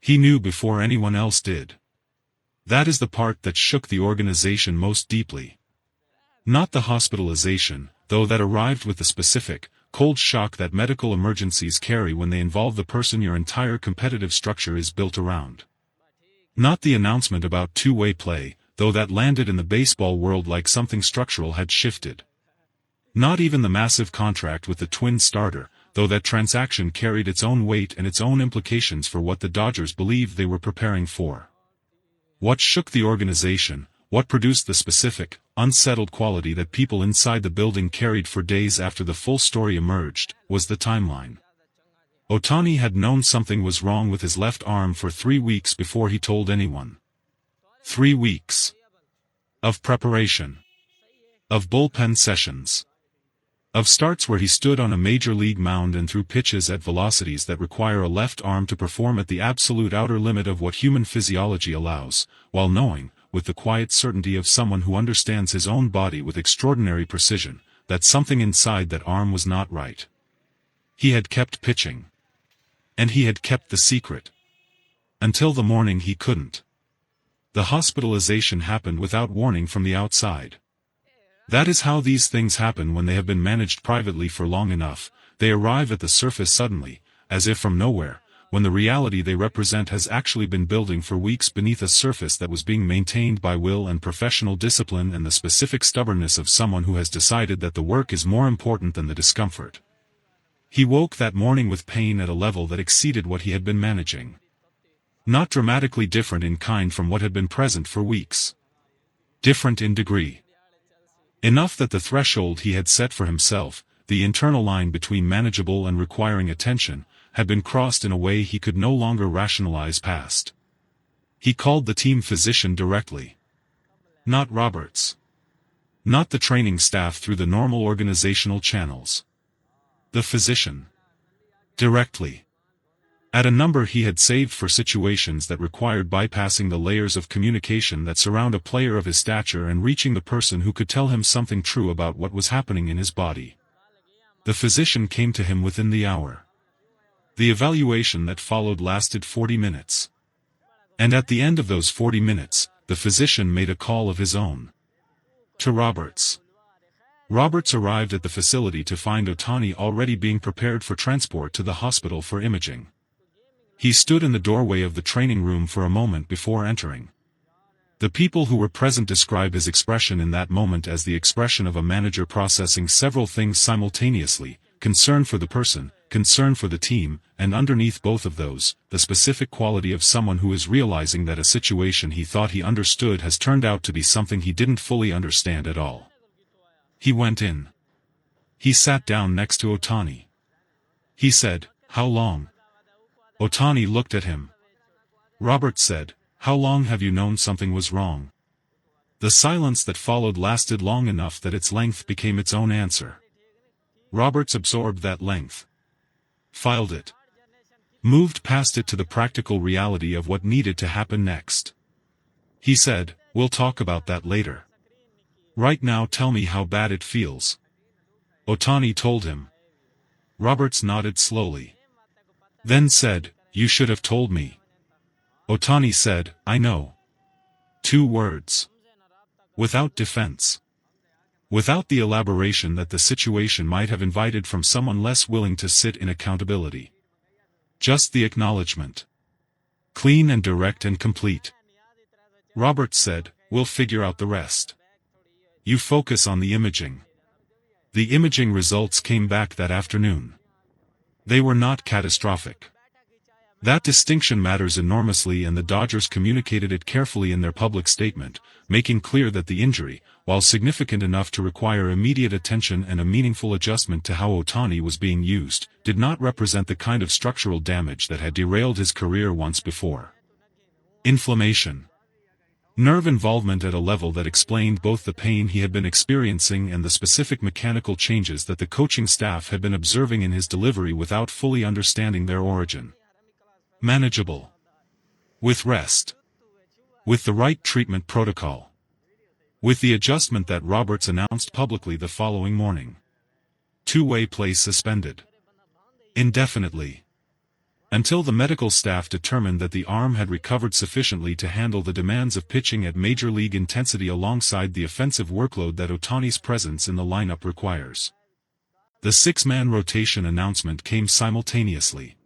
He knew before anyone else did. That is the part that shook the organization most deeply. Not the hospitalization, though that arrived with the specific, cold shock that medical emergencies carry when they involve the person your entire competitive structure is built around. Not the announcement about two-way play, though that landed in the baseball world like something structural had shifted. Not even the massive contract with the Twins starter, though that transaction carried its own weight and its own implications for what the Dodgers believed they were preparing for. What shook the organization, what produced the specific, unsettled quality that people inside the building carried for days after the full story emerged, was the timeline. Ohtani had known something was wrong with his left arm for 3 weeks before he told anyone. 3 weeks. Of preparation. Of bullpen sessions. Of starts where he stood on a major league mound and threw pitches at velocities that require a left arm to perform at the absolute outer limit of what human physiology allows, while knowing, with the quiet certainty of someone who understands his own body with extraordinary precision, that something inside that arm was not right. He had kept pitching. And he had kept the secret. Until the morning he couldn't. The hospitalization happened without warning from the outside. That is how these things happen when they have been managed privately for long enough. They arrive at the surface suddenly, as if from nowhere, when the reality they represent has actually been building for weeks beneath a surface that was being maintained by will and professional discipline and the specific stubbornness of someone who has decided that the work is more important than the discomfort. He woke that morning with pain at a level that exceeded what he had been managing. Not dramatically different in kind from what had been present for weeks. Different in degree. Enough that the threshold he had set for himself, the internal line between manageable and requiring attention, had been crossed in a way he could no longer rationalize past. He called the team physician directly. Not Roberts. Not the training staff through the normal organizational channels. The physician. Directly. At a number he had saved for situations that required bypassing the layers of communication that surround a player of his stature and reaching the person who could tell him something true about what was happening in his body. The physician came to him within the hour. The evaluation that followed lasted 40 minutes. And at the end of those 40 minutes, the physician made a call of his own. To Roberts. Roberts arrived at the facility to find Ohtani already being prepared for transport to the hospital for imaging. He stood in the doorway of the training room for a moment before entering. The people who were present describe his expression in that moment as the expression of a manager processing several things simultaneously, concern for the person, concern for the team, and underneath both of those, the specific quality of someone who is realizing that a situation he thought he understood has turned out to be something he didn't fully understand at all. He went in. He sat down next to Ohtani. He said, "How long?" Ohtani looked at him. Roberts said, "How long have you known something was wrong?" The silence that followed lasted long enough that its length became its own answer. Roberts absorbed that length. Filed it. Moved past it to the practical reality of what needed to happen next. He said, "We'll talk about that later. Right now tell me how bad it feels." Ohtani told him. Roberts nodded slowly. Then said, "You should have told me." Ohtani said, "I know." 2 words. Without defense. Without the elaboration that the situation might have invited from someone less willing to sit in accountability. Just the acknowledgement. Clean and direct and complete. Roberts said, "We'll figure out the rest. You focus on the imaging." The imaging results came back that afternoon. They were not catastrophic. That distinction matters enormously, and the Dodgers communicated it carefully in their public statement, making clear that the injury, while significant enough to require immediate attention and a meaningful adjustment to how Ohtani was being used, did not represent the kind of structural damage that had derailed his career once before. Inflammation. Nerve involvement at a level that explained both the pain he had been experiencing and the specific mechanical changes that the coaching staff had been observing in his delivery without fully understanding their origin. Manageable. With rest. With the right treatment protocol. With the adjustment that Roberts announced publicly the following morning. Two-way play suspended. Indefinitely. until the medical staff determined that the arm had recovered sufficiently to handle the demands of pitching at major league intensity alongside the offensive workload that Ohtani's presence in the lineup requires. The six-man rotation announcement came simultaneously.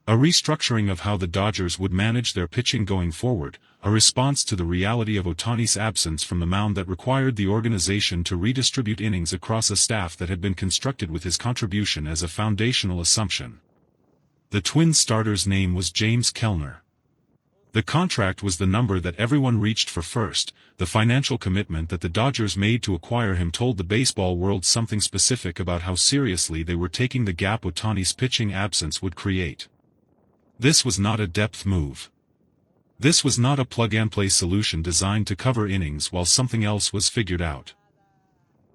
A restructuring of how the Dodgers would manage their pitching going forward, a response to the reality of Ohtani's absence from the mound that required the organization to redistribute innings across a staff that had been constructed with his contribution as a foundational assumption. The Twins starter's name was James Kellner. The contract was the number that everyone reached for first. The financial commitment that the Dodgers made to acquire him told the baseball world something specific about how seriously they were taking the gap Ohtani's pitching absence would create. This was not a depth move. This was not a plug-and-play solution designed to cover innings while something else was figured out.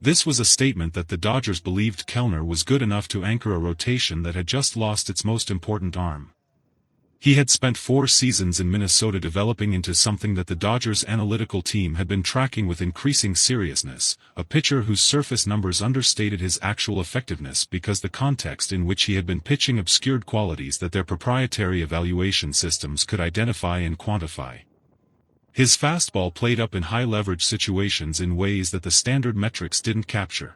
This was a statement that the Dodgers believed Kellner was good enough to anchor a rotation that had just lost its most important arm. He had spent 4 seasons in Minnesota developing into something that the Dodgers' analytical team had been tracking with increasing seriousness, a pitcher whose surface numbers understated his actual effectiveness because the context in which he had been pitching obscured qualities that their proprietary evaluation systems could identify and quantify. His fastball played up in high-leverage situations in ways that the standard metrics didn't capture.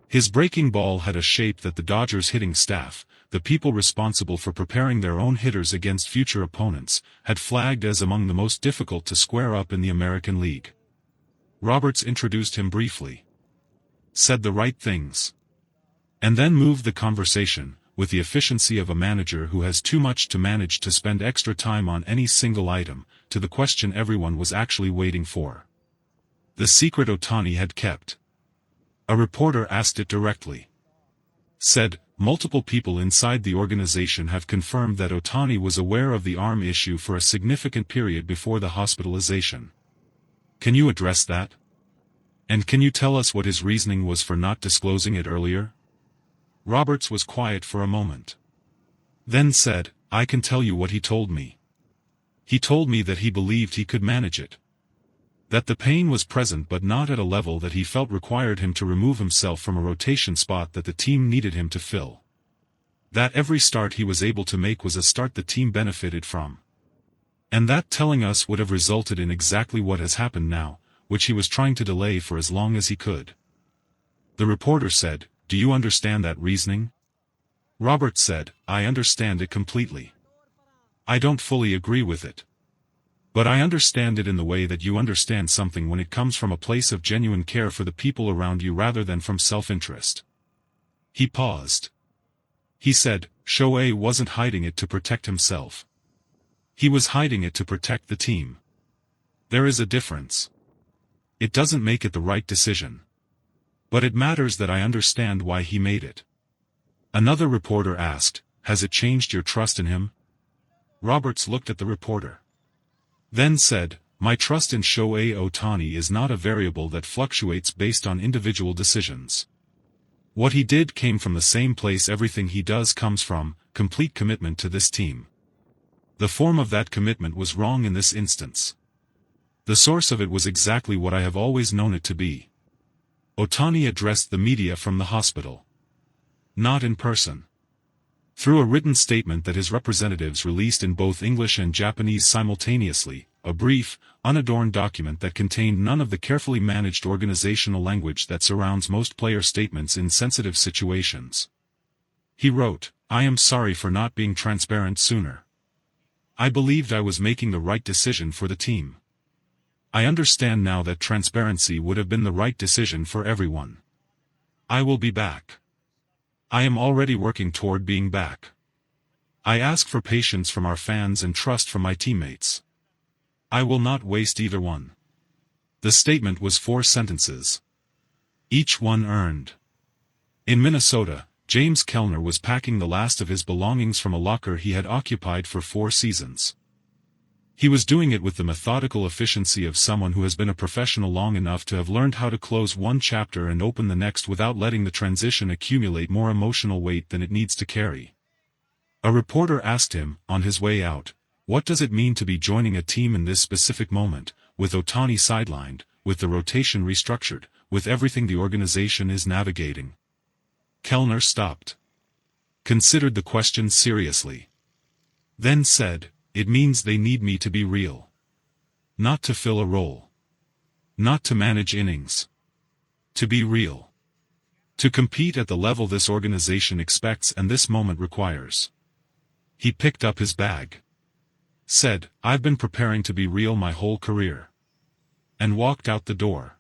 His breaking ball had a shape that the Dodgers' hitting staff, the people responsible for preparing their own hitters against future opponents, had flagged as among the most difficult to square up in the American League. Roberts introduced him briefly, said the right things, and then moved the conversation, with the efficiency of a manager who has too much to manage to spend extra time on any single item, to the question everyone was actually waiting for. The secret Ohtani had kept. A reporter asked it directly. Said, multiple people inside the organization have confirmed that Ohtani was aware of the arm issue for a significant period before the hospitalization. Can you address that? And can you tell us what his reasoning was for not disclosing it earlier? Roberts was quiet for a moment. Then said, I can tell you what he told me. He told me that he believed he could manage it. That the pain was present but not at a level that he felt required him to remove himself from a rotation spot that the team needed him to fill. That every start he was able to make was a start the team benefited from. And that telling us would have resulted in exactly what has happened now, which he was trying to delay for as long as he could. The reporter said, do you understand that reasoning? Roberts said, I understand it completely. I don't fully agree with it. But I understand it in the way that you understand something when it comes from a place of genuine care for the people around you rather than from self-interest. He paused. He said, Shohei wasn't hiding it to protect himself. He was hiding it to protect the team. There is a difference. It doesn't make it the right decision. But it matters that I understand why he made it. Another reporter asked, has it changed your trust in him? Roberts looked at the reporter. Then said, my trust in Shohei Ohtani is not a variable that fluctuates based on individual decisions. What he did came from the same place everything he does comes from, complete commitment to this team. The form of that commitment was wrong in this instance. The source of it was exactly what I have always known it to be. Ohtani addressed the media from the hospital. Not in person. Through a written statement that his representatives released in both English and Japanese simultaneously, a brief, unadorned document that contained none of the carefully managed organizational language that surrounds most player statements in sensitive situations. He wrote, I am sorry for not being transparent sooner. I believed I was making the right decision for the team. I understand now that transparency would have been the right decision for everyone. I will be back. I am already working toward being back. I ask for patience from our fans and trust from my teammates. I will not waste either one. The statement was 4 sentences. Each one earned. In Minnesota, James Kellner was packing the last of his belongings from a locker he had occupied for 4 seasons. He was doing it with the methodical efficiency of someone who has been a professional long enough to have learned how to close one chapter and open the next without letting the transition accumulate more emotional weight than it needs to carry. A reporter asked him, on his way out, what does it mean to be joining a team in this specific moment, with Ohtani sidelined, with the rotation restructured, with everything the organization is navigating? Kellner stopped. Considered the question seriously. Then said, "It means they need me to be real. Not to fill a role. Not to manage innings. To be real. To compete at the level this organization expects and this moment requires." He picked up his bag. Said, "I've been preparing to be real my whole career." And walked out the door.